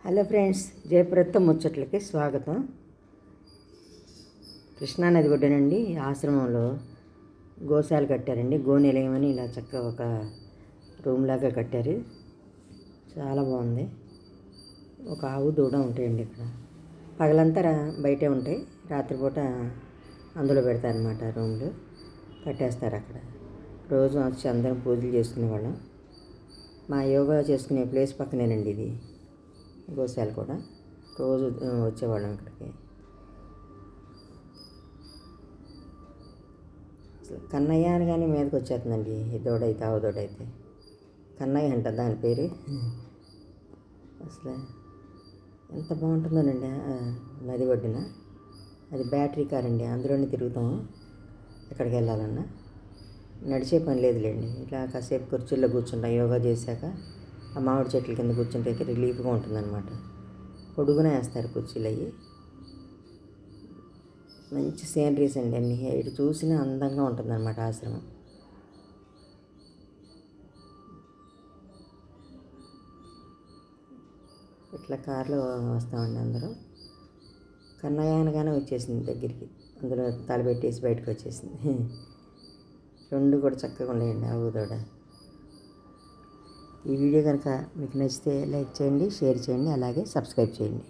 Hello friends, జయప్రదత్తం ముచ్చట్లకి స్వాగతం. కృష్ణానది ఒడ్డునండి ఆశ్రమంలో గోశాల కట్టారండి. గోనిలయమని ఇలా చక్కగా ఒక రూమ్ లాగా కట్టారు. చాలా బాగుంది. ఒక ఆవు దూడ ఉంటాయండి ఇక్కడ. పగలంతా బయటే ఉంటాయి, రాత్రిపూట అందులో పెడతారనమాట. రూమ్లు కట్టేస్తారు అక్కడ. రోజు వచ్చి అందరం పూజలు చేసుకునేవాళ్ళం. మా యోగా చేసుకునే ప్లేస్ పక్కనేనండి ఇది గోశాల కూడా. రోజు వచ్చేవాళ్ళం ఇక్కడికి. అసలు కన్నయ్య అనగానే మీదకి వచ్చేస్తుందండి ఈ దూడైతే, ఆవు దూడైతే. కన్నయ్య అంట దాని పేరు. అసలు ఎంత బాగుంటుందోనండి నది ఒడ్డున. అది బ్యాటరీ కార్ అండి, అందులోనే తిరుగుతాము ఎక్కడికి వెళ్ళాలన్నా. నడిచే పని లేదులేండి. ఇట్లా కాసేపు కుర్చీల్లో కూర్చుంటాం యోగా చేశాక. ఆ మామిడి చెట్ల కింద కూర్చుంటే రిలీఫ్గా ఉంటుందన్నమాట. పొడుగున వేస్తారు కుర్చీలు అవి. మంచి సీనరీస్ అండి అన్నీ. ఎటు చూసినా అందంగా ఉంటుందన్నమాట ఆశ్రమం. ఇట్లా కార్లో వస్తామండి అందరూ. కన్నయ్య అనగానే వచ్చేసింది దగ్గరికి. అందులో తలపెట్టేసి బయటకు వచ్చేసింది. రెండు కూడా చక్కగా ఉన్నాయండి ఆవు దూడ. ఈ వీడియో కనుక మీకు నచ్చితే లైక్ చేయండి, షేర్ చేయండి, అలాగే సబ్స్క్రైబ్ చేయండి.